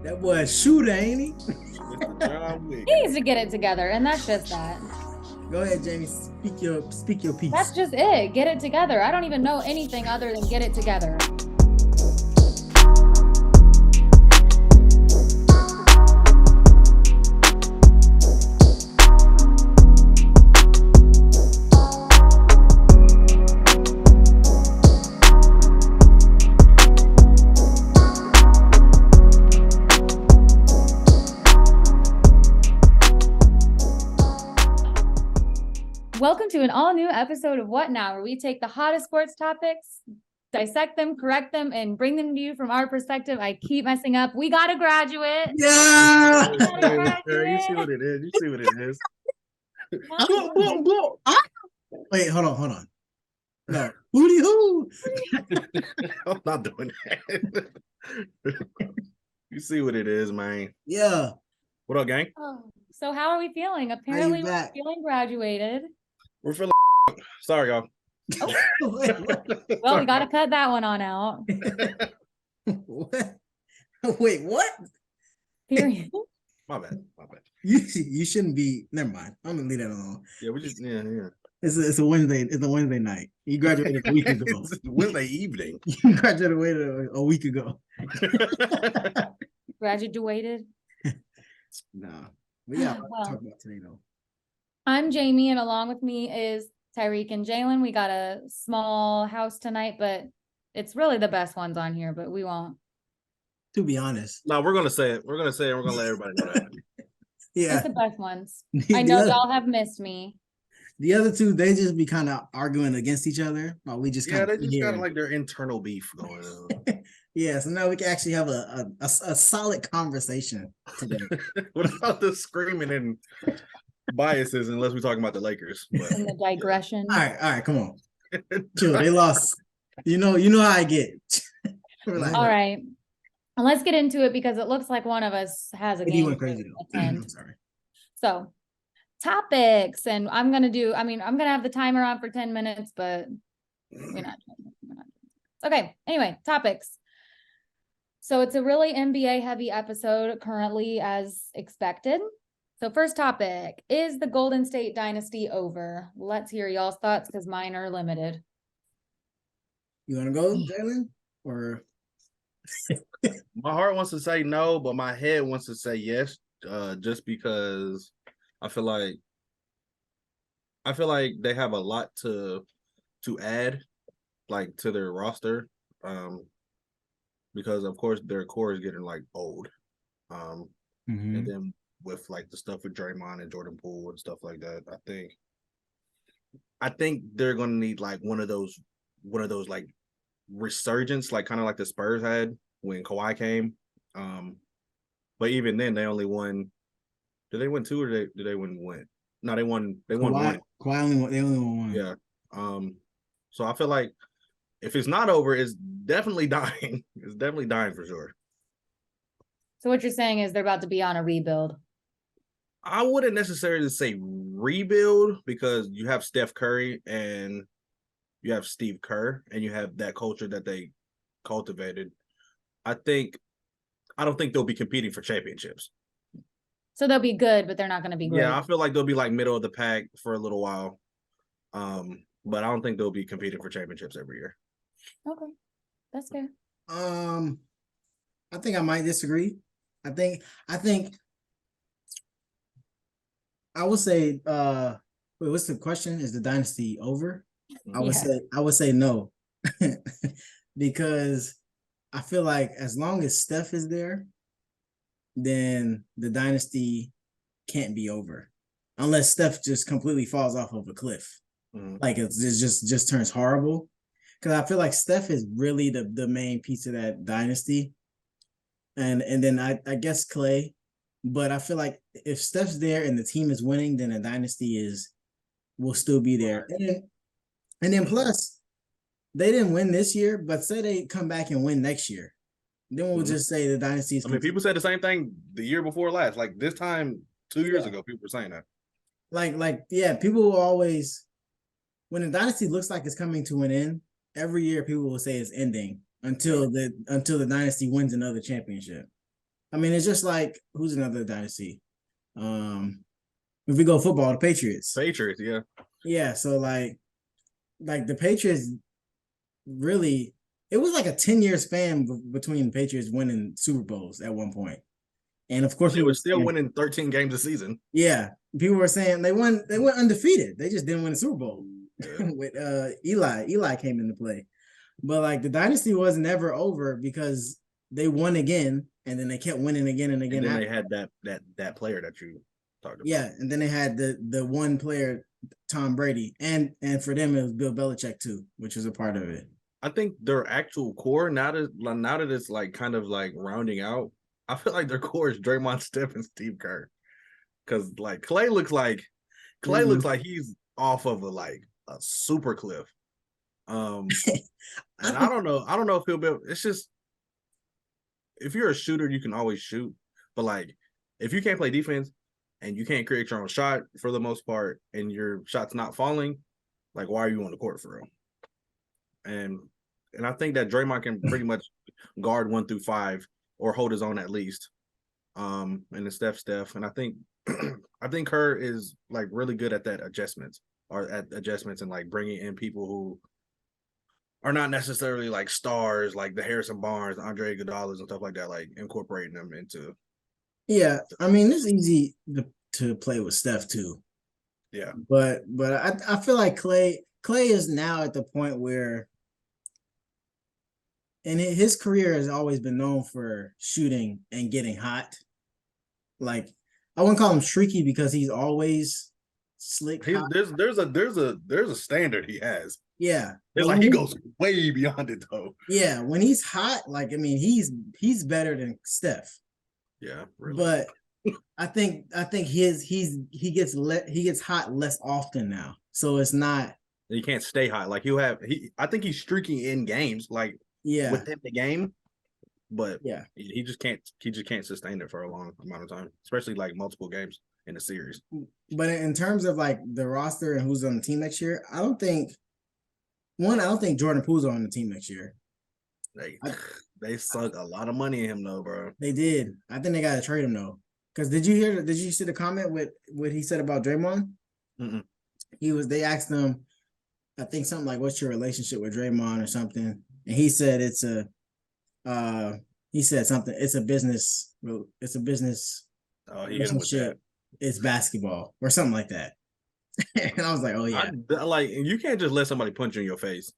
That boy a shooter, ain't he? Mr. John Wick. He needs to get it together, and that's just that. Go ahead, Jamie. Speak your piece. That's just it. Get it together. I don't even know anything other than get it together. Welcome to an all-new episode of What Now, where we take the hottest sports topics, dissect them, correct them, and bring them to you from our perspective. I keep messing up. We got a graduate. Yeah. You see what it is. You see what it is. Wait, hold on. No, who? I'm not doing that. You see what it is, man. Yeah. What up, gang? Oh, so how are we feeling? Apparently, we're back? feeling graduated. We're feeling sorry, y'all. Oh. Well, we got to cut that one on out. What? Wait, what? Period. My bad. You shouldn't be. Never mind. I'm gonna leave that alone. Yeah, we just yeah. It's a Wednesday. It's a Wednesday night. You graduated a week ago. It's Wednesday evening. You graduated a week ago. Graduated. Nah, we got a lot to talk about today, though. I'm Jamie, and along with me is Tyrik and Jaylan. We got a small house tonight, but it's really the best ones on here, but we won't. To be honest. No, we're gonna say it. We're gonna say it. We're gonna let everybody know that. Yeah. It's the best ones. I know y'all have missed me. The other two, they just be kind of arguing against each other. While we just they just got like their internal beef going on. Yeah, so now we can actually have a solid conversation today. Without the screaming and biases, unless we're talking about the Lakers. But, and the digression. All right, come on. Chill, they lost. You know how I get. Like, all right. Let's get into it because it looks like one of us has a game. Went crazy though. I'm sorry. So topics, and I'm gonna have the timer on for 10 minutes, but we're not. Okay, anyway, topics. So it's a really NBA heavy episode currently, as expected. So first topic, is the Golden State dynasty over? Let's hear y'all's thoughts because mine are limited. You want to go, Jaylan? Or my heart wants to say no, but my head wants to say yes, just because I feel like they have a lot to add, like, to their roster, because of course their core is getting like old, and then with like the stuff with Draymond and Jordan Poole and stuff like that, I think they're gonna need like one of those like resurgence, like kind of like the Spurs had when Kawhi came. But even then, they only won. Did they win two or did they win one? No, they won. They won one. Kawhi only won one. Yeah. So I feel like if it's not over, it's definitely dying. It's definitely dying for sure. So what you're saying is they're about to be on a rebuild. I wouldn't necessarily say rebuild because you have Steph Curry and you have Steve Kerr and you have that culture that they cultivated. I don't think they'll be competing for championships. So they'll be good, but they're not going to be great. Yeah, I feel like they'll be like middle of the pack for a little while. But I don't think they'll be competing for championships every year. Okay. That's fair. I think I might disagree. I think I would say wait, what's the question? Is the dynasty over? I would say no. Because I feel like as long as Steph is there, then the dynasty can't be over. Unless Steph just completely falls off of a cliff. Like it just turns horrible. Because I feel like Steph is really the main piece of that dynasty. And then I guess Clay. But I feel like if Steph's there and the team is winning, then the dynasty will still be there. And then plus, they didn't win this year, but say they come back and win next year. Then we'll just say the dynasty is. I mean, people said the same thing the year before last. Like this time 2 years ago, people were saying that. Yeah, people will always, when the dynasty looks like it's coming to an end, every year people will say it's ending until the dynasty wins another championship. I mean, it's just like who's another dynasty? If we go football, the Patriots. Patriots, yeah. Yeah, so like the Patriots really, it was like a 10-year span between the Patriots winning Super Bowls at one point. And of course, they were still winning 13 games a season. Yeah, people were saying they went undefeated. They just didn't win a Super Bowl. Yeah. With Eli. Eli came into play. But like the dynasty was never over because they won again, and then they kept winning again and again. And then they had that player that you talked about. Yeah, and then they had the one player, Tom Brady, and for them it was Bill Belichick too, which was a part of it. I think their actual core now that it's like kind of like rounding out, I feel like their core is Draymond, Steph, and Steve Kerr. Because like Clay looks like he's off of a super cliff. And I don't know if he'll be able, it's just, if you're a shooter, you can always shoot. But like if you can't play defense and you can't create your own shot for the most part, and your shot's not falling, like why are you on the court for real? And I think that Draymond can pretty much guard 1 through 5 or hold his own at least. And then Steph. And I think Kerr is like really good at adjustments and like bringing in people who are not necessarily like stars, like the Harrison Barnes, Andre Iguodala's and stuff like that, like incorporating them into. Yeah, I mean it's easy to play with Steph too. Yeah, but I feel like Clay is now at the point where, and his career has always been known for shooting and getting hot. Like I wouldn't call him streaky because he's always slick. There's a standard he has. Yeah, it's like he goes way beyond it though. Yeah, when he's hot, like I mean, he's better than Steph. Yeah, really. But I think he gets hot less often now, so it's not. He can't stay hot. Like I think he's streaking in games, like within the game. But yeah, he just can't sustain it for a long amount of time, especially like multiple games in a series. But in terms of like the roster and who's on the team next year, I don't think Jordan Poole's on the team next year. They sunk a lot of money in him though, bro. They did. I think they gotta trade him though. Because did you see the comment with what he said about Draymond? Mm-mm. They asked him, I think something like, what's your relationship with Draymond or something? And he said it's a business relationship. It's basketball or something like that. And I was like, oh yeah. Like you can't just let somebody punch you in your face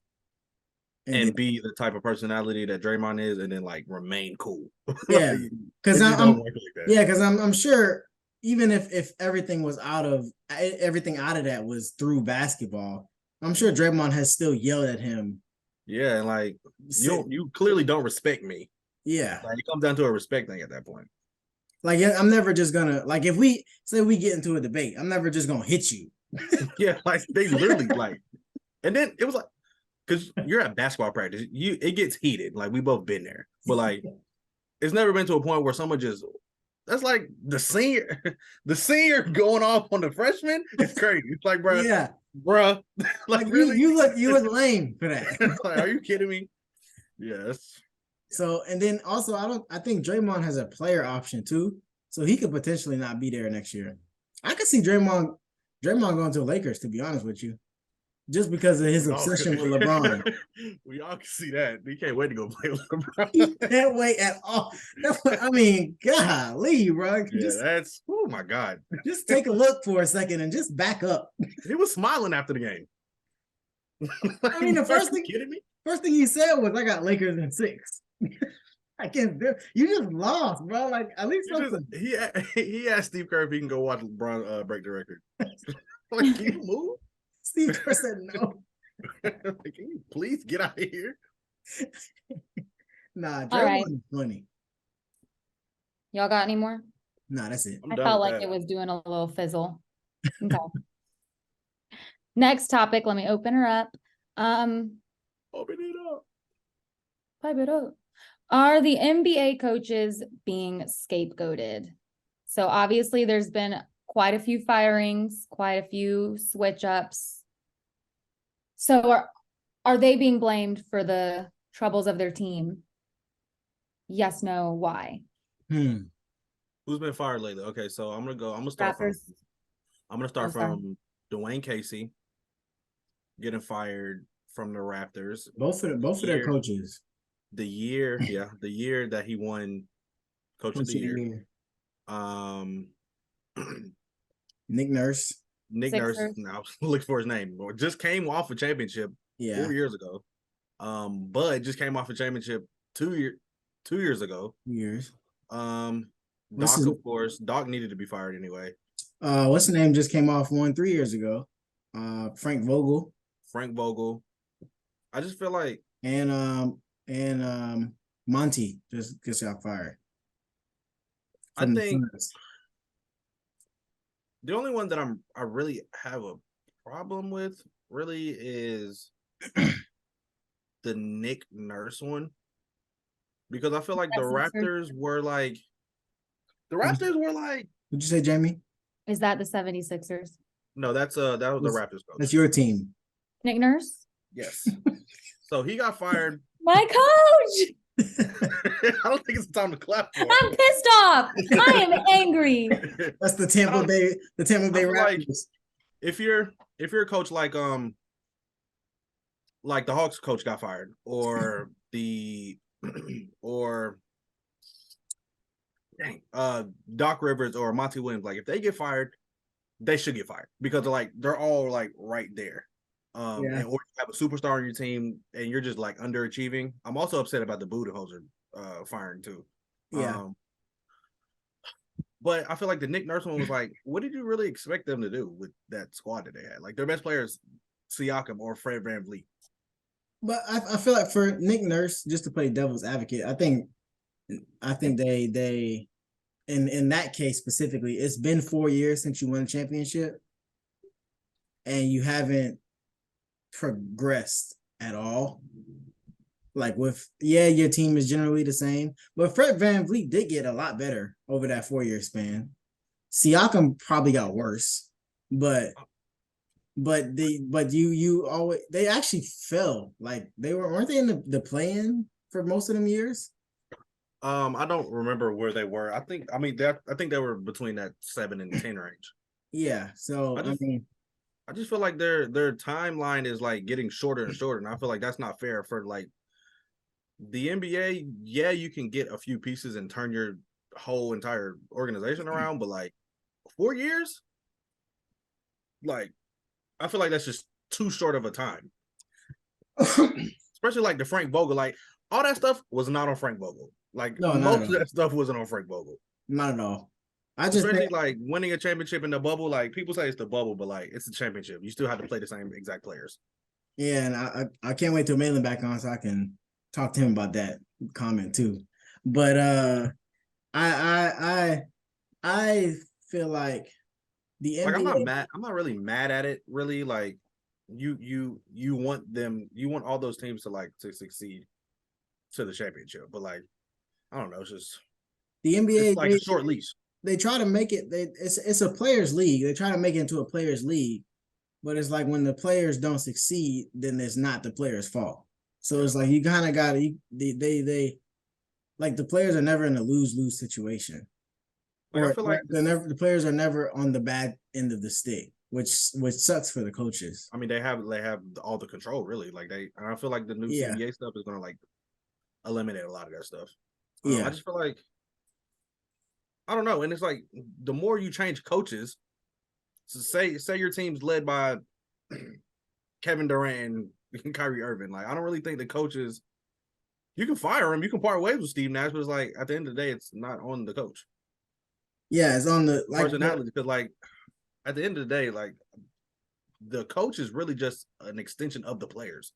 and be the type of personality that Draymond is and then like remain cool. Yeah. Because I'm sure even if everything out of that was through basketball, I'm sure Draymond has still yelled at him. Yeah, and like you clearly don't respect me. Yeah. Like it comes down to a respect thing at that point. Like I'm never just gonna, like, if we get into a debate, I'm never just gonna hit you. Yeah, like they literally like, and then it was like, because you're at basketball practice, it gets heated. Like we both been there, but like it's never been to a point where someone that's like the senior going off on the freshman. It's crazy. It's like, bro, yeah, bro, like really, you look lame for that. Like, are you kidding me? Yes. So, and then also, I think Draymond has a player option too, so he could potentially not be there next year. I could see Draymond going to the Lakers, to be honest with you, just because of his obsession with LeBron. We all can see that. He can't wait to go play with LeBron. He can't wait at all. I mean, golly, bro. That's, oh my God. Just take a look for a second and just back up. He was smiling after the game. I mean, the first thing he said was, "I got Lakers in 6." I can't do. You just lost, bro. Like at least he asked Steve Kerr if he can go watch LeBron break the record. Like, can you move? Steve Kerr said no. Like, can you please get out of here? Nah, Draymond is funny. Y'all got any more? Nah, that's it. I felt like it was doing a little fizzle. Okay. Next topic. Let me open her up. Open it up. Pipe it up. Are the NBA coaches being scapegoated? So obviously there's been quite a few firings, quite a few switch ups. So are they being blamed for the troubles of their team? Yes, no, why? Who's been fired lately? Okay, so I'm gonna start from Dwayne Casey getting fired from the Raptors. Both of their coaches. The year that he won Coach of the Year. Nick Nurse. Nick Nurse. Now look for his name. Just came off a championship 4 years ago. Bud just came off a championship 2 years ago. Doc, of course. Doc needed to be fired anyway. What's the name? Just came off one 3 years ago. Frank Vogel. I just feel like Monty just got fired. I think the only one that I really have a problem with really is the Nick Nurse one, because I feel like the Raptors were like. What'd you say, Jamie? Is that the 76ers? No, that was the Raptors coach. That's your team. Nick Nurse? Yes. So he got fired. My coach. I don't think it's time to clap for him. I'm pissed off. I am angry. That's the Tampa Bay Raptors. Like, if you're a coach like the Hawks coach got fired, or Doc Rivers or Monty Williams, like if they get fired, they should get fired, because they're all like right there. And or you have a superstar on your team and you're just like underachieving. I'm also upset about the Budenholzer firing too. But I feel like the Nick Nurse one was like, what did you really expect them to do with that squad that they had? Like their best players, Siakam or Fred VanVleet. But I feel like for Nick Nurse, just to play devil's advocate, I think they in that case specifically, it's been 4 years since you won a championship, and you haven't progressed at all. Like your team is generally the same, but Fred VanVleet did get a lot better over that 4 year span. Siakam probably got worse, but you always, they actually fell. Like weren't they in the play-in for most of them years? I don't remember where they were. I think they were between that 7 and 10 range. Yeah. So I just feel like their timeline is like getting shorter and shorter, and I feel like that's not fair for like the NBA. Yeah, you can get a few pieces and turn your whole entire organization around, but like 4 years, like I feel like that's just too short of a time. Especially like the Frank Vogel, like all that stuff was not on Frank Vogel. Like most of that stuff wasn't on Frank Vogel. Not at all. Especially like winning a championship in the bubble. Like people say it's the bubble, but like it's a championship. You still have to play the same exact players. Yeah, and I can't wait till Malin back on so I can talk to him about that comment too. But I feel like the NBA. Like I'm not really mad at it. Really, like you want all those teams to succeed to the championship, but like I don't know, it's just the NBA. It's like a short leash. They try to make it. It's a players' league. They try to make it into a players' league, but it's like when the players don't succeed, then it's not the players' fault. So it's like you kind of got to. They like the players are never in a lose-lose situation. Like, I feel like the players are never on the bad end of the stick, which sucks for the coaches. I mean, they have all the control, really. Like and I feel like the new CBA stuff is gonna like eliminate a lot of that stuff. I just feel like I don't know, and it's like the more you change coaches, so say your team's led by Kevin Durant and Kyrie Irving. Like I don't really think the coaches. You can fire them, you can part ways with Steve Nash, but it's like at the end of the day, it's not on the coach. Yeah, it's on the personality, because like at the end of the day, like the coach is really just an extension of the players.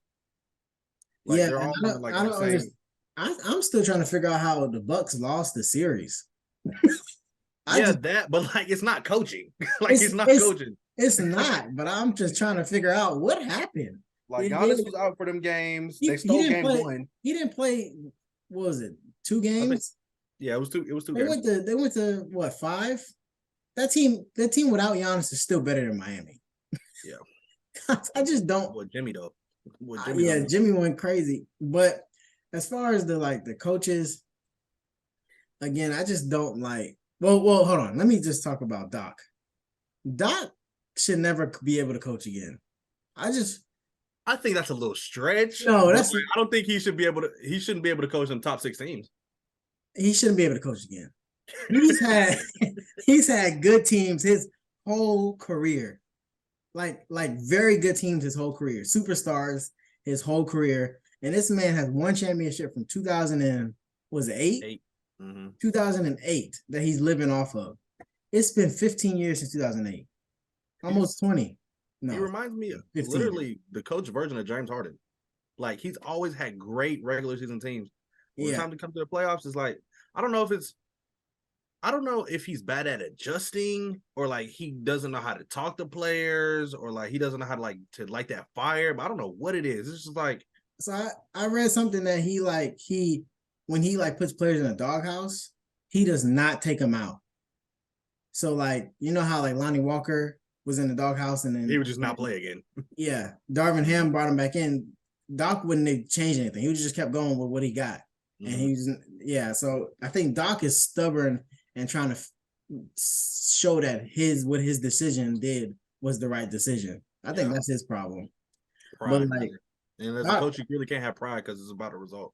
Like, they're all I'm still trying to figure out how the Bucks lost the series. But like it's not coaching. It's not coaching. It's not, but I'm just trying to figure out what happened. Like Giannis was out for them games. They stole game 1. He didn't play. What was it? 2 games? It was 2 games. They went to what, 5? That team without Giannis is still better than Miami. Yeah. I just don't. Well, Jimmy though. Jimmy went crazy. But as far as the coaches, again, I just don't like. Well, hold on. Let me just talk about Doc. Doc should never be able to coach again. I think that's a little stretch. No, I don't think he should be able to. He shouldn't be able to coach in top 6 teams. He shouldn't be able to coach again. He's had good teams his whole career, like very good teams his whole career, superstars his whole career, and this man has one championship from 2000 and was it 8? 2008 that he's living off of. It's been 15 years since 2008, almost 20. No, he reminds me of literally the coach version of James Harden. Like he's always had great regular season teams. When it's time to come to the playoffs, it's like I don't know if he's bad at adjusting or like he doesn't know how to talk to players or like he doesn't know how to light that fire. But I don't know what it is. It's just like so. I read something that when he puts players in a doghouse, he does not take them out. So like you know how like Lonnie Walker was in the doghouse and then he would just not play again. Yeah, Darvin Ham brought him back in. Doc wouldn't change anything. He would just kept going with what he got, and he's So I think Doc is stubborn and trying to show that what his decision did was the right decision. I think that's his problem. Pride, but and as a coach, you really can't have pride because it's about a result.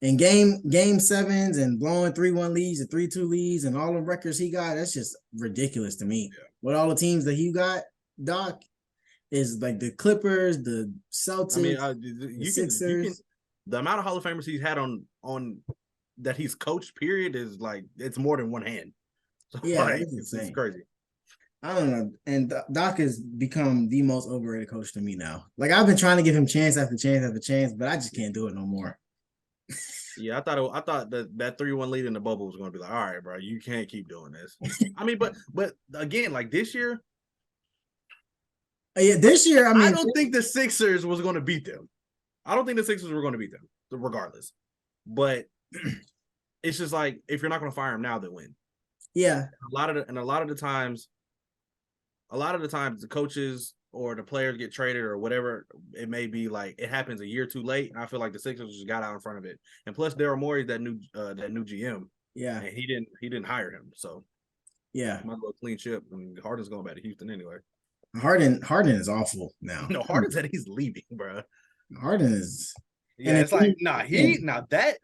In game sevens and blowing 3-1 leads and 3-2 leads and all the records he got, that's just ridiculous to me. Yeah. With all the teams that he got, Doc is like the Clippers, the Celtics, the Sixers. The amount of Hall of Famers he's had on that he's coached, period, is like it's more than one hand. So yeah, it's crazy. I don't know. And Doc has become the most overrated coach to me now. Like I've been trying to give him chance after chance after chance, but I just can't do it no more. Yeah, I thought that 3-1 lead in the bubble was going to be like, all right, bro, you can't keep doing this. I mean, but again, like this year. Yeah, this year, I don't think the Sixers was going to beat them. I don't think the Sixers were going to beat them, regardless. But it's just like if you're not going to fire them now, then win. Yeah, a lot of the times, the coaches or the players get traded or whatever it may be. Like it happens a year too late, and I feel like the Sixers just got out in front of it. And plus, Daryl Morey, that new GM. Yeah, and he didn't hire him, so yeah, might as well clean ship. And Harden's going back to Houston anyway. Harden is awful now. No, Harden said he's leaving, bro. Harden is. Yeah, it's like that.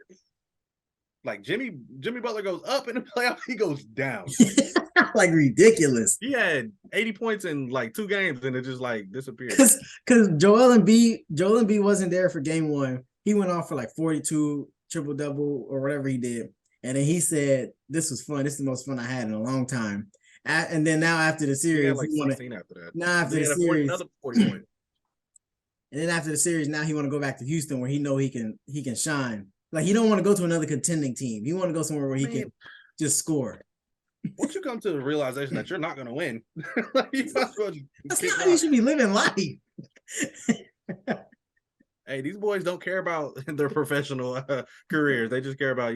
Like Jimmy Butler goes up in the playoffs, he goes down. Like ridiculous. He had 80 points in like 2 games, and it just like disappeared. Because Joel Embiid wasn't there for game 1. He went off for like 42 triple double or whatever he did, and then he said, "This was fun. This is the most fun I had in a long time." And then now after the series, he had like 16 after that. Now after the series, another 40 points. And then after the series, now he want to go back to Houston where he know he can shine. Like he don't want to go to another contending team. He want to go somewhere where he can just score. Once you come to the realization that you're not going to win, that's not how you should be living life. Hey, these boys don't care about their professional careers. They just care about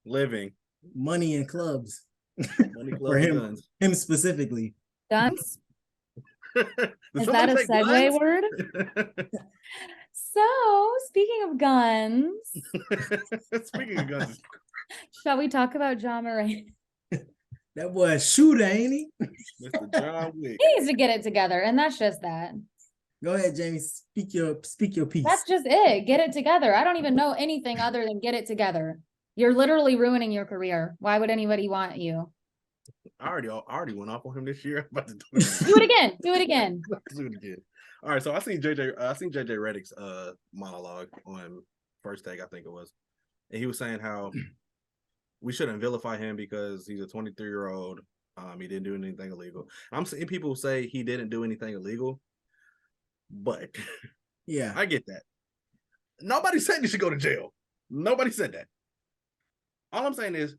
living, money and clubs. Money, clubs, for him, guns. Him specifically. Guns. Is that a segue word? So, speaking of guns. Shall we talk about John Morant? That boy a shooter, ain't he? Mr. John Wick. He needs to get it together, and that's just that. Go ahead, Jamie. Speak your piece. That's just it. Get it together. I don't even know anything other than get it together. You're literally ruining your career. Why would anybody want you? I already went off on him this year. Do it again. Do it again. Do it again. All right. So I seen JJ Redick's monologue on First Take, I think it was, and he was saying how we shouldn't vilify him because he's a 23-year-old. He didn't do anything illegal. I'm seeing people say he didn't do anything illegal, but yeah, I get that. Nobody said he should go to jail. Nobody said that. All I'm saying is,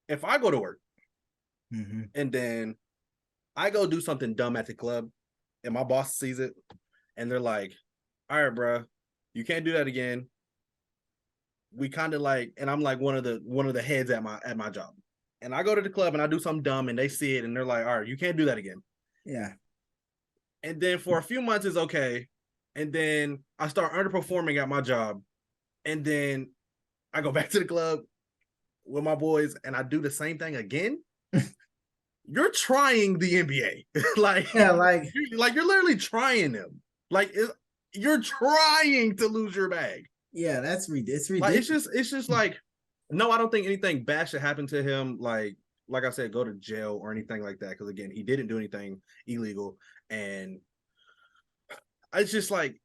if I go to work and then I go do something dumb at the club and my boss sees it and they're like, all right, bro, you can't do that again. We kind of like, and I'm like one of the heads at my job. And I go to the club and I do something dumb and they see it and they're like, all right, you can't do that again. Yeah. And then for a few months it's okay. And then I start underperforming at my job. And then I go back to the club with my boys and I do the same thing again, you're trying the NBA. like you're literally trying them. You're trying to lose your bag. Yeah, it's ridiculous. Like it's just like, no, I don't think anything bad should happen to him. Like I said, go to jail or anything like that. Because again, he didn't do anything illegal, and it's just like,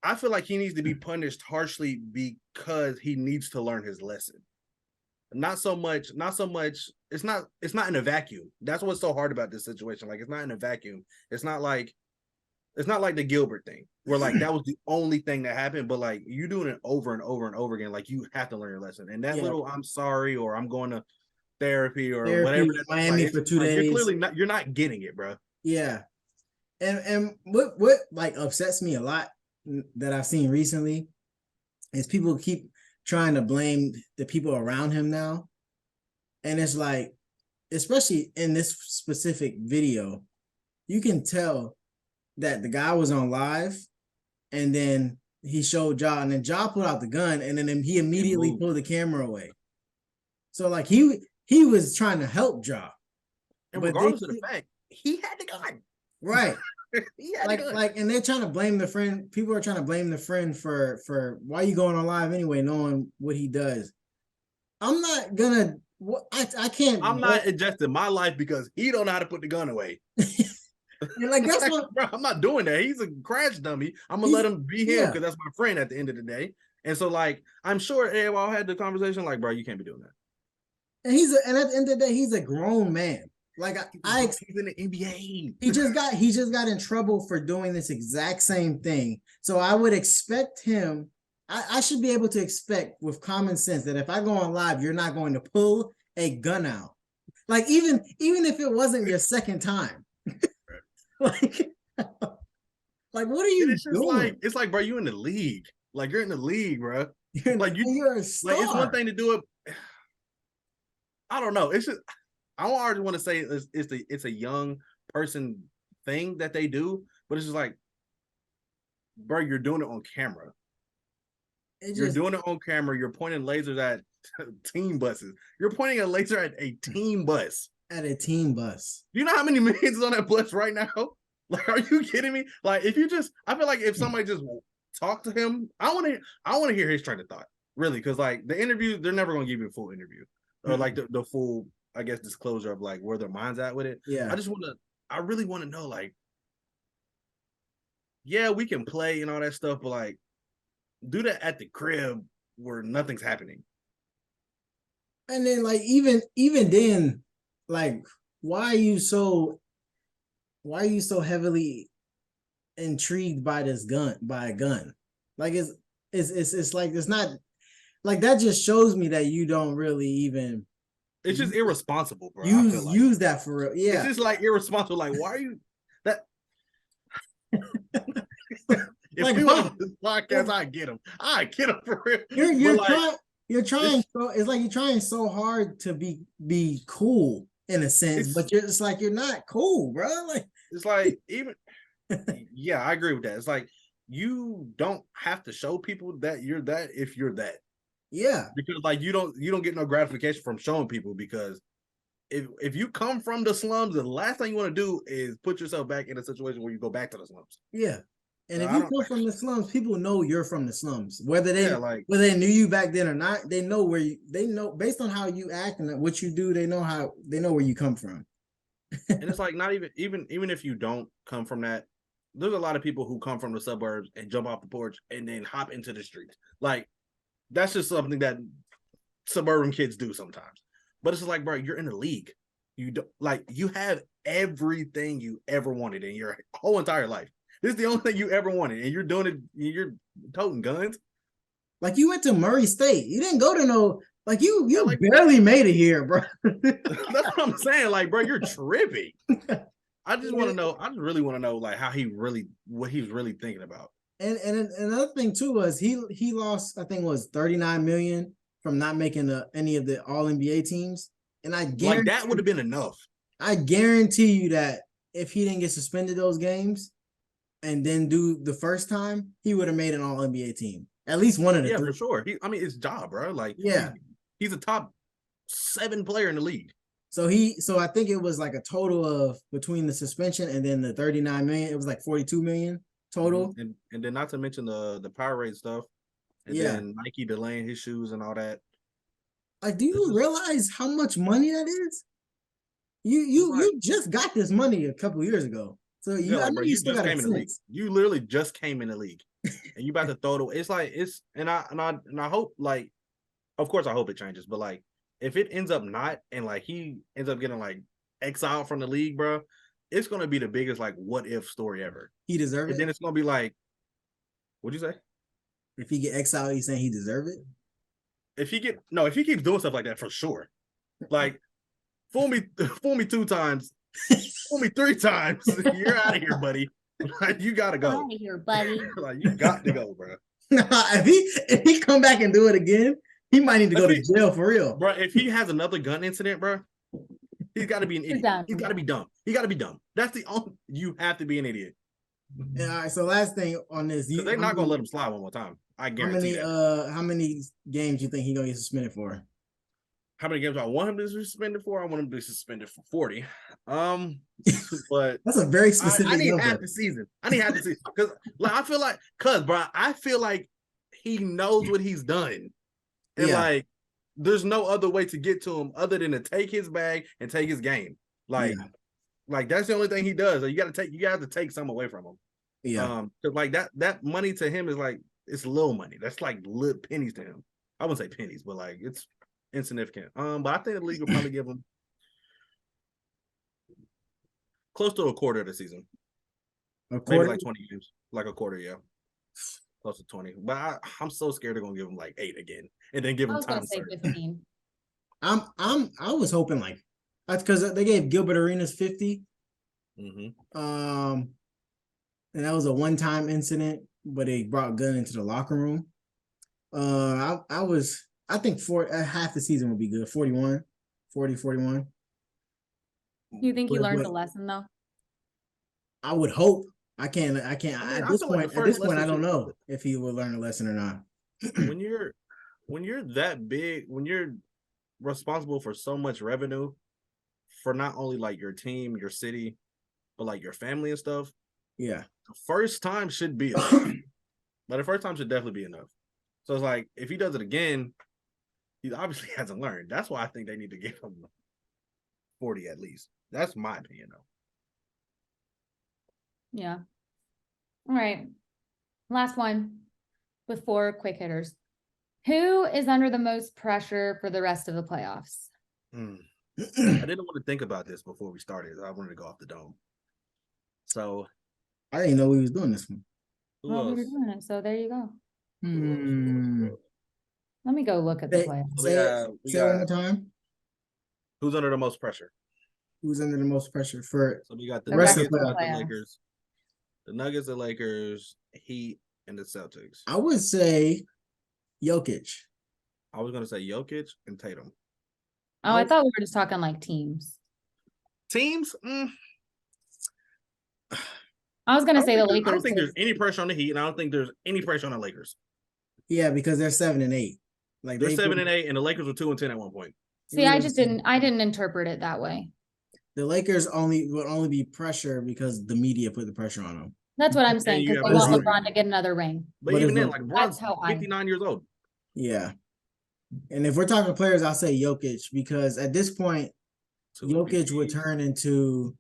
I feel like he needs to be punished harshly because he needs to learn his lesson. Not so much. It's not in a vacuum. That's what's so hard about this situation. Like, it's not in a vacuum. It's not like the Gilbert thing where like that was the only thing that happened, but like you doing it over and over and over again, like you have to learn your lesson. And that little I'm sorry or I'm going to therapy or whatever. Miami for 2 days. You're clearly you're not getting it, bro. Yeah. And what like upsets me a lot that I've seen recently is people keep trying to blame the people around him now. And it's like, especially in this specific video, you can tell that the guy was on live and then he showed Ja and then Ja pulled out the gun and then he immediately pulled the camera away. So like he was trying to help Ja. And regardless of the fact, he had the gun. Right. And they're trying to blame the friend. People are trying to blame the friend for why you going on live anyway, knowing what he does. I'm not gonna. I can't. I'm not adjusting my life because he don't know how to put the gun away. Like that's what bro, I'm not doing that. He's a crash dummy. I'm gonna let him be him because that's my friend at the end of the day. And so, like, I'm sure AWOL had the conversation. Like, bro, you can't be doing that. And and at the end of the day, he's a grown man. Like he's in the NBA. He just got in trouble for doing this exact same thing. So I would expect him. I should be able to expect with common sense that if I go on live, you're not going to pull a gun out. Like even if it wasn't your second time. like what are you doing? It's like, bro, you in the league. Like you're in the league, bro. You're a star. Like it's one thing to do it. I don't know. It's just I don't already want to say it's a young person thing that they do, but it's just like, bro, you're doing it on camera. You're doing it on camera. You're pointing lasers at team buses. You're pointing a laser at a team bus. At a team bus. Do you know how many millions is on that bus right now? Like, are you kidding me? Like, I feel like if somebody just talk to him, I want to hear his train of thought, really, because like the interview, they're never gonna give you a full interview or like the full, I guess, disclosure of like where their mind's at with it. Yeah, I really want to know, like, yeah, we can play and all that stuff, but like, do that at the crib where nothing's happening. And then like even then, like, why are you so heavily intrigued by a gun? Like it's like it's not like that. Just shows me that you don't really even. It's just irresponsible, bro. Use that for real. Yeah, it's just like irresponsible. Like, why are you that? If like, people on this podcast, I get him for real. You're trying. It's like you're trying so hard to be cool in a sense, but it's like you're not cool, bro. Like it's like even. Yeah, I agree with that. It's like you don't have to show people that you're that if you're that. Yeah, because like you don't get no gratification from showing people, because if you come from the slums, the last thing you want to do is put yourself back in a situation where you go back to the slums. Yeah. And if you come from the slums, people know you're from the slums. Whether they knew you back then or not, they know based on how you act and what you do, they know where you come from. And it's like not even if you don't come from that, there's a lot of people who come from the suburbs and jump off the porch and then hop into the streets. Like that's just something that suburban kids do sometimes. But it's just like, bro, you're in the league. You don't you have everything you ever wanted in your whole entire life. This is the only thing you ever wanted, and you're doing it. You're toting guns. Like you went to Murray State. You didn't go to no. Like you barely made it here, bro. That's what I'm saying. Like, bro, you're tripping. I just want to know. I just really want to know, like, what he was really thinking about. And another thing too was he lost, I think it was $39 million from not making any of the All NBA teams. And I guarantee like that would have been enough. I guarantee you that if he didn't get suspended those games and then do the first time, he would have made an All NBA team. At least one of the three. For sure. It's job, bro. Like, yeah. He's a top 7 player in the league. So I think it was like a total of between the suspension and then the 39 million, it was like 42 million total. And then not to mention the Powerade stuff. And then Nike delaying his shoes and all that. Like, do you realize how much money that is? You just got this money a couple years ago. So I know you still got a sense. You literally just came in the league. And you about to throw it away. I hope, like, of course I hope it changes, but like if it ends up not and like he ends up getting like exiled from the league, bro, it's gonna be the biggest like what if story ever. He deserves it. And then it's gonna be like, what'd you say? If he get exiled, you saying he deserve it? If he keeps doing stuff like that, for sure. Like, fool me 2 times, fool me 3 times. You're out of here, buddy. Like, you gotta go. Out of here, buddy. Like, you got to go, bro. If he come back and do it again, he might need to go to jail for real, bro. If he has another gun incident, bro, he's got to be an idiot. He's got to be dumb. He got to be dumb. That's the only. You have to be an idiot. All right. So last thing on this, they're not gonna let him slide one more time. I guarantee. How many games you think he gonna get suspended for? How many games I want him to be suspended for? I want him to be suspended for 40. But that's a very specific. I need half the season. Because like I feel like he knows what he's done, and like there's no other way to get to him other than to take his bag and take his game. Like that's the only thing he does. Like, you got to take some away from him. Yeah. Because like that money to him is like it's little money. That's like little pennies to him. I wouldn't say pennies, but like it's insignificant. But I think the league will probably give him close to a quarter of the season. Maybe like 20 games. Like a quarter, yeah. Close to 20. But I'm so scared they're gonna give him like 8 again. And then give him time. 15. I was hoping like that's because they gave Gilbert Arenas 50. Mm-hmm. And that was a one-time incident, but they brought gun into the locker room. I think half the season would be good. 41. You think he learned the lesson though? I would hope. I can't at this point, I don't know if he will learn a lesson or not. when you're that big, when you're responsible for so much revenue for not only like your team, your city, but like your family and stuff. Yeah. The first time should be enough. But the first time should definitely be enough. So it's like if he does it again, he obviously hasn't learned. That's why I think they need to give him 40 at least. That's my opinion though. Yeah. All right. Last one before quick hitters. Who is under the most pressure for the rest of the playoffs? I didn't want to think about this before we started. I wanted to go off the dome. So I didn't know we was doing this one. Well, we were doing it, so there you go. Let me go look at the playoffs. Say one more time. Who's under the most pressure? Who's under the most pressure for? So we got the rest Nuggets, of the Lakers, the Nuggets, the Lakers, Heat, and the Celtics. I would say Jokic. I was gonna say Jokic and Tatum. Oh, I thought we were just talking like teams. Teams? I was gonna say the Lakers. I don't think there's any pressure on the Heat, and I don't think there's any pressure on the Lakers. Yeah, because they're 7-8. Like they're 7-8, and the Lakers were 2-10 at one point. See, I didn't interpret it that way. The Lakers would only be pressure because the media put the pressure on them. That's what I'm saying, because they want LeBron to get another ring. But even then, like LeBron's 59 years old. Yeah. And if we're talking players, I'll say Jokic, because at this point, Jokic would turn into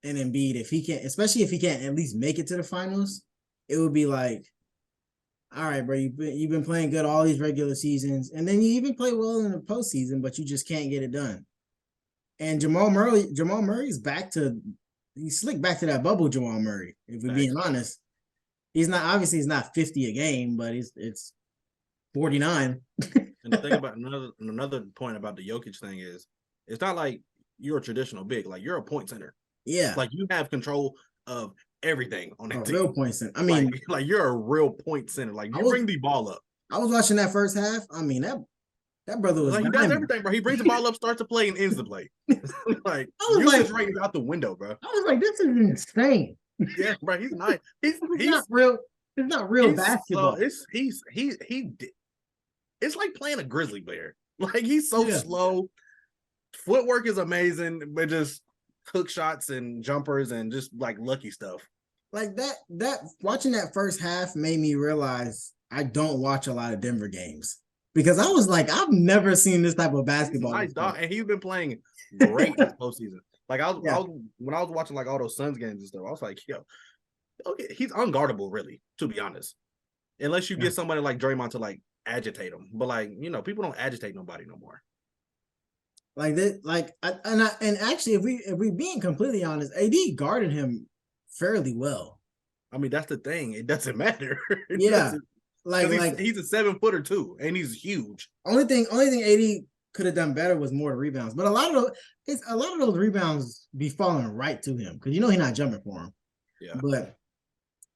an Embiid if he can't, especially if he can't at least make it to the finals. It would be like, all right, bro, you've been playing good all these regular seasons, and then you even play well in the postseason, but you just can't get it done. And Jamal Murray's he's slicked back to that bubble Jamal Murray, if we're being honest. He's not 50 a game, but it's 49. And the thing about another point about the Jokic thing is, it's not like you're a traditional big, like you're a point center. Yeah. Like you have control of everything on that team. Real point center. I mean, like you're a real point center. Like you bring the ball up. I was watching that first half. I mean, that brother was like he does everything, bro. He brings the ball up, starts to play, and ends the play. Like usage rate is out the window, bro. I was like, this is insane. Yeah, bro. He's nice. He's not real. It's not real basketball. So it's like playing a Grizzly player. Like he's so slow. Footwork is amazing, but just hook shots and jumpers and just like lucky stuff. Like that watching that first half made me realize I don't watch a lot of Denver games because I was like, I've never seen this type of basketball. Nice dog, and he's been playing great this postseason. Like I was when I was watching like all those Suns games and stuff, I was like, yo, okay, he's unguardable, really, to be honest. Unless you get somebody like Draymond to like agitate him, but like people don't agitate nobody no more. Like that, and actually, if we being completely honest, AD guarded him fairly well. I mean, that's the thing; it doesn't matter. He's a 7 footer too, and he's huge. Only thing AD could have done better was more rebounds, but a lot of those rebounds be falling right to him because he's not jumping for him. Yeah,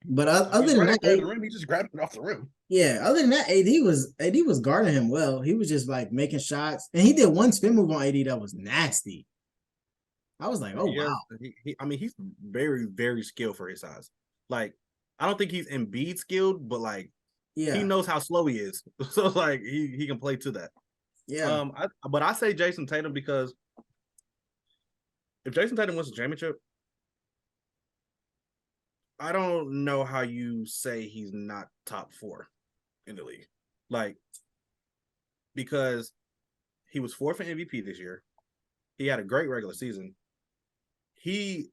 but other than that, he just grabbed it off the rim. Yeah, other than that, AD was guarding him well. He was just like making shots, and he did one spin move on AD that was nasty. I was like, oh wow. He's very, very skilled for his size. Like, I don't think he's Embiid skilled, but like, he knows how slow he is. So like, he can play to that. Yeah. But I say Jason Tatum because if Jason Tatum wins the championship, I don't know how you say he's not top 4 in the league. Like, because he was 4th in MVP this year. He had a great regular season. He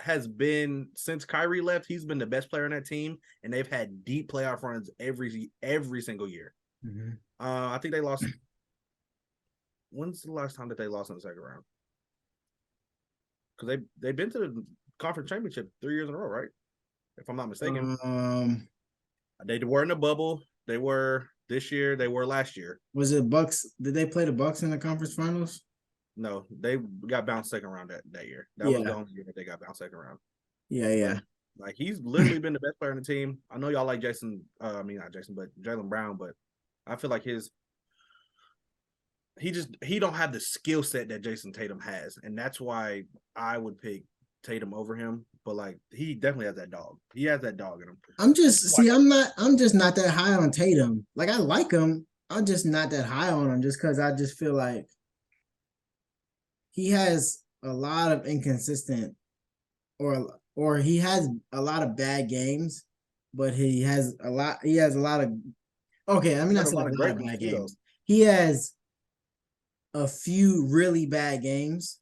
has been, since Kyrie left, he's been the best player on that team, and they've had deep playoff runs every single year. Mm-hmm. I think they lost. When's the last time that they lost in the second round? Because they've been to the conference championship 3 years in a row, right? If I'm not mistaken. They were in the bubble. They were this year. They were last year. Was it Bucks? Did they play the Bucks in the conference finals? No, they got bounced second round that year. That was the only year that they got bounced second round. Yeah. Like he's literally been the best player on the team. I know y'all like Jason. Not Jason, but Jaylen Brown. But I feel like he don't have the skill set that Jason Tatum has, and that's why I would pick Tatum over him. But like he definitely has that dog. He has that dog in him. I'm just not that high on Tatum. Like I like him. I'm just not that high on him just because I just feel like he has a lot of inconsistent or he has a lot of bad games, but he has a lot of okay, I mean not a lot of bad games. He has a few really bad games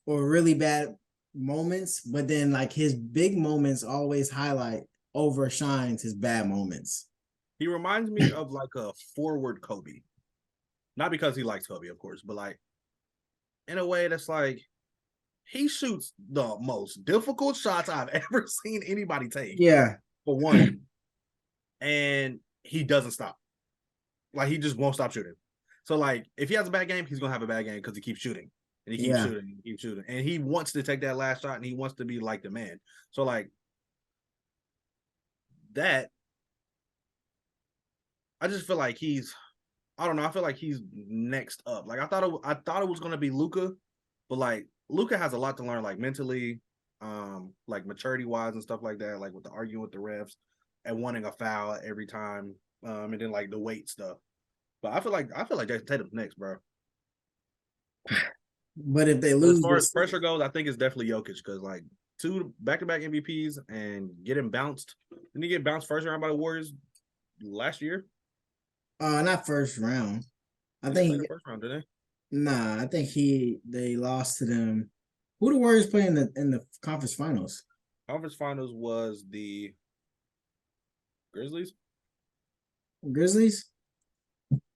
or really bad moments, but then like his big moments always overshines his bad moments. He reminds me of like a forward Kobe. Not because he likes Kobe, of course, but like in a way that's like he shoots the most difficult shots I've ever seen anybody take. Yeah. For one. And he doesn't stop. Like he just won't stop shooting. So like if he has a bad game, he's gonna have a bad game because he keeps shooting. And he keeps shooting and keeps shooting. And he wants to take that last shot and he wants to be like the man. So like that, I just feel like I don't know. I feel like he's next up. Like I thought it was gonna be Luka, but like Luka has a lot to learn, like mentally, like maturity wise and stuff like that. Like with the arguing with the refs and wanting a foul every time, and then like the weight stuff. But I feel like Jason Tatum's next, bro. But if they lose, as far as pressure goes, I think it's definitely Jokic because like 2 back-to-back MVPs and getting bounced. Didn't he get bounced first round by the Warriors last year? Not first round. I think the first round, did they? Nah, I think they lost to them. Who the Warriors play in the conference finals? Conference finals was the Grizzlies. Grizzlies?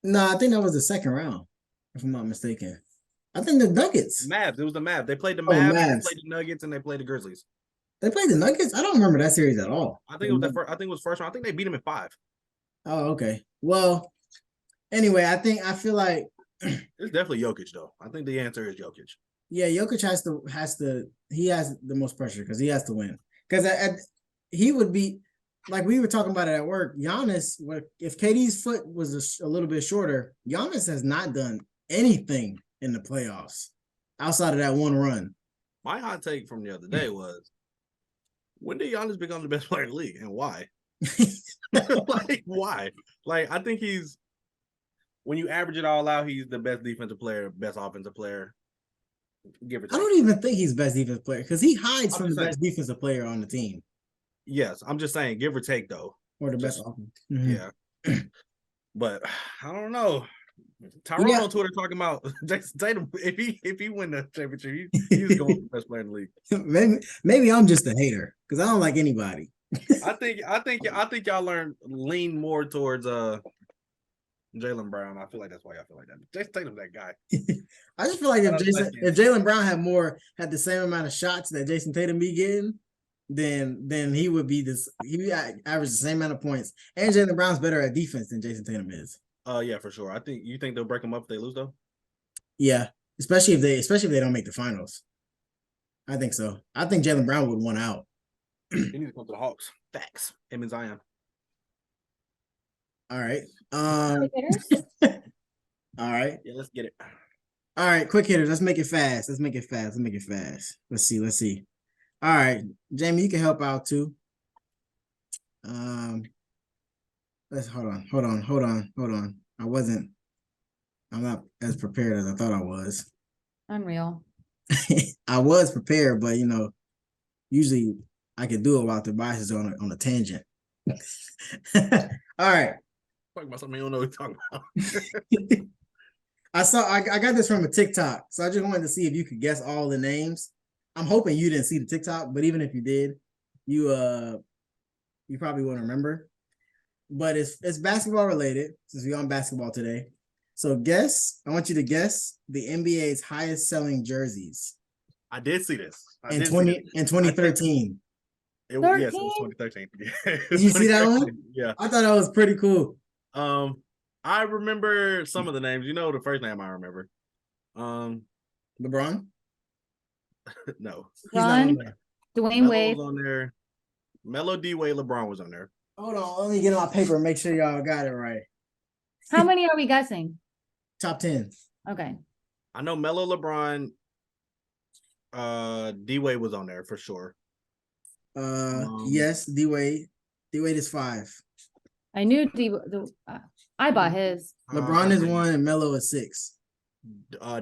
No, I think that was the second round, if I'm not mistaken. I think the Nuggets. Mavs. It was the Mavs. They played the Mavs, they played the Nuggets, and they played the Grizzlies. They played the Nuggets? I don't remember that series at all. I think it was first round. I think they beat them in 5. Oh, okay. Well, anyway, I feel like it's definitely Jokic though. I think the answer is Jokic. Yeah, Jokic he has the most pressure because he has to win. Because he would be like we were talking about it at work. Giannis, if KD's foot was a little bit shorter, Giannis has not done anything in the playoffs outside of that one run. My hot take from the other day was, when did Giannis become the best player in the league and why? Like, why? Like, I think he's when you average it all out, he's the best defensive player, best offensive player. Give or take. I don't even think he's best defensive player because he hides from the saying. best defensive player on the team. Yes, I'm just saying, give or take though. Or the best offense. Mm-hmm. Yeah. But I don't know. Tyrone on Twitter talking about Jason Tatum. If he win the championship, he's going to the best player in the league. Maybe I'm just a hater because I don't like anybody. I think y'all lean more towards Jaylen Brown. I feel like that's why y'all feel like that. Jason Tatum's that guy. I just feel like if Jaylen Brown had the same amount of shots that Jason Tatum be getting, then he would be this. He would average the same amount of points. And Jaylen Brown's better at defense than Jason Tatum is. Yeah, for sure. You think they'll break them up if they lose though? Yeah, especially if they don't make the finals. I think so. I think Jaylen Brown would want out. He needs to come to the Hawks. Facts. Him and Zion. All right. All right. Yeah, let's get it. All right, quick hitters. Let's make it fast. Let's see. All right, Jamie, you can help out too. Let's hold on. I'm not as prepared as I thought I was. Unreal. I was prepared, but usually I can do it while the bias is on a tangent. All right. Talking about something you don't know what you're talking about. I got this from a TikTok, so I just wanted to see if you could guess all the names. I'm hoping you didn't see the TikTok, but even if you did, you probably wouldn't remember. But it's basketball related since we're on basketball today. So I want you to guess the NBA's highest selling jerseys. I did see this. In 2013. Yes, it was 2013. Did you see that one? Yeah. I thought that was pretty cool. I remember some of the names. The first name I remember. LeBron? No. LeBron? Dwayne Wade was on there. Melo, D Wade, LeBron was on there. Hold on, let me get my paper and make sure y'all got it right. How many are we guessing? Top 10. Okay. I know Melo, LeBron, D Wade was on there for sure. Yes, D Wade. D Wade is 5. I knew I bought his. LeBron is 1 and Melo is 6.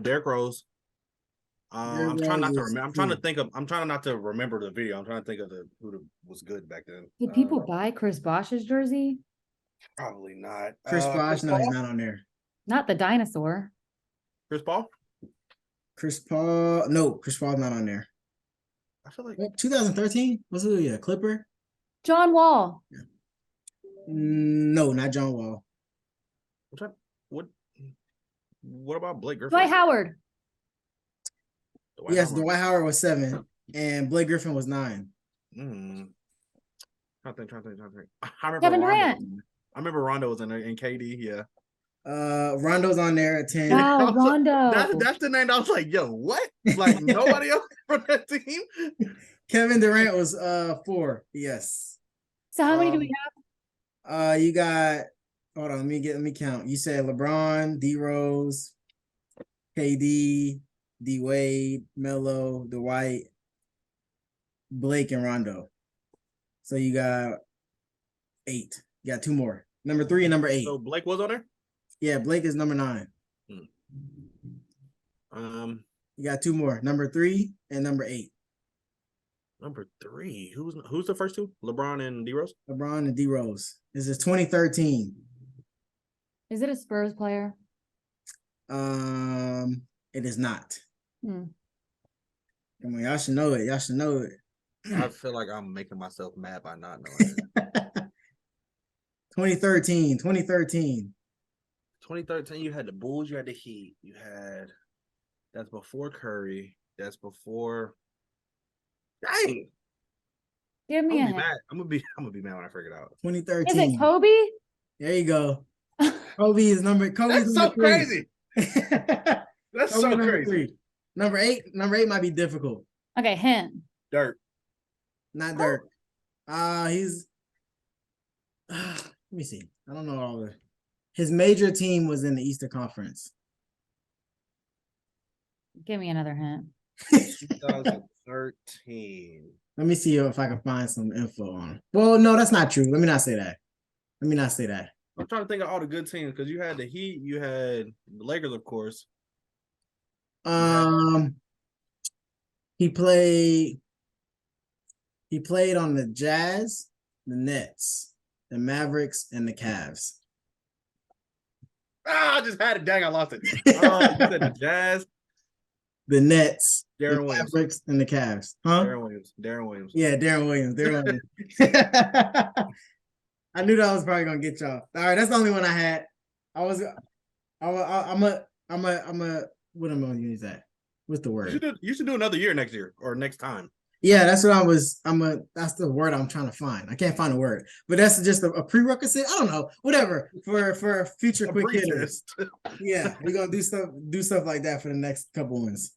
Derrick Rose. I'm trying not to remember. I'm trying not to remember the video. I'm trying to think of who was good back then. Did people buy Chris Bosh's jersey? Probably not. Chris Bosh? No, he's not on there. Not the dinosaur. Chris Paul? No, Chris Paul's not on there. I feel like 2013 was it a Clipper? John Wall. Yeah. No, not John Wall. What about Blake Griffin? Dwight Howard. Dwight Howard was 7 and Blake Griffin was 9. Trying to think. I remember Kevin Durant. I remember Rondo was in there and KD, yeah. Rondo's on there at 10. Wow, Rondo. That's the name. I was like, yo, what? Like nobody else from that team? Kevin Durant was 4. Yes. So how many do we have? You got, hold on, let me count. You said LeBron, D Rose, KD, D Wade, Melo, Dwight, Blake, and Rondo. So you got 8. You got 2 more. Number 3 and number 8. So Blake was on there? Yeah, Blake is number 9. You got 2 more. Number 3 and number 8. Number 3. Who's the first 2? LeBron and D Rose? LeBron and D Rose. This is 2013. Is it a Spurs player? It is not. Hmm. Come on, y'all should know it. I feel like I'm making myself mad by not knowing it. 2013. 2013, you had the Bulls, you had the Heat, that's before Curry, that's before. Dang. Give me a hint. I'm gonna be mad when I figure it out. 2013. Is it Kobe? There you go. Kobe's That's so crazy. That's so crazy. 3. Number 8 might be difficult. Okay, hint. Dirk. Not Dirk. He's let me see. I don't know all the his major team was in the Eastern Conference. Give me another hint. 2013. Let me see if I can find some info on him. Well, no, that's not true. Let me not say that. I'm trying to think of all the good teams because you had the Heat, you had the Lakers, of course. He played on the Jazz, the Nets, the Mavericks, and the Cavs. I just had it. Dang, I lost it. You said the Jazz, the Nets, Darren the Williams, Mavericks, and the Cavs. Huh? Darren Williams. Yeah, Darren Williams. I knew that was probably gonna get y'all. All right, that's the only one I had. What am I gonna use that? What's the word? You should do another year next year or next time. Yeah, that's what that's the word I'm trying to find. I can't find a word, but that's just a prerequisite. I don't know, whatever for future quick hitters. Yeah, we're gonna do stuff like that for the next couple ones.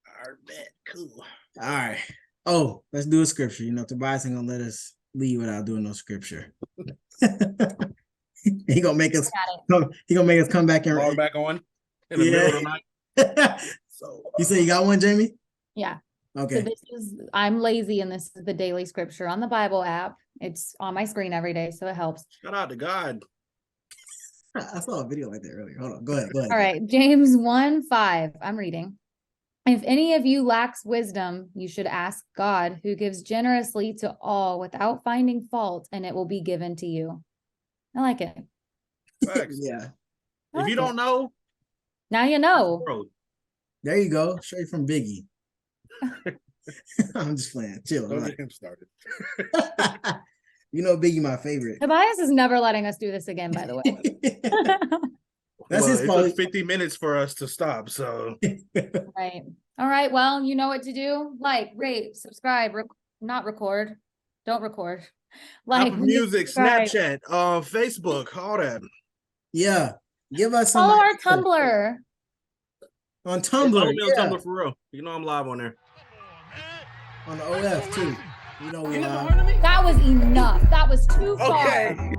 All right, cool. All right. Oh, let's do a scripture. Tobias ain't gonna let us leave without doing no scripture. He gonna make us. He gonna make us come back and log back on in the middle of the night. So you say you got one, Jamie? Yeah. Okay. So I'm lazy, and this is the daily scripture on the Bible app. It's on my screen every day, so it helps. Shout out to God. I saw a video like that earlier. Hold on. Go ahead. All right. James 1:5. I'm reading. If any of you lacks wisdom, you should ask God, who gives generously to all without finding fault, and it will be given to you. I like it. Thanks. Yeah. If you don't know, now you know. There you go. Straight from Biggie. I'm just playing. Chill. Don't get him started. Biggie, my favorite. Tobias is never letting us do this again, by the way. That's his fault. It took 50 minutes for us to stop, so. Right. All right. Well, you know what to do. Like, rate, subscribe, not record. Don't record. Like Apple Music, Snapchat, Facebook, all that. Yeah. Give us some. Follow our Tumblr. On Tumblr. Follow me on Tumblr for real. I'm live on there. On the OF too. We live. That was enough. That was too far. Okay.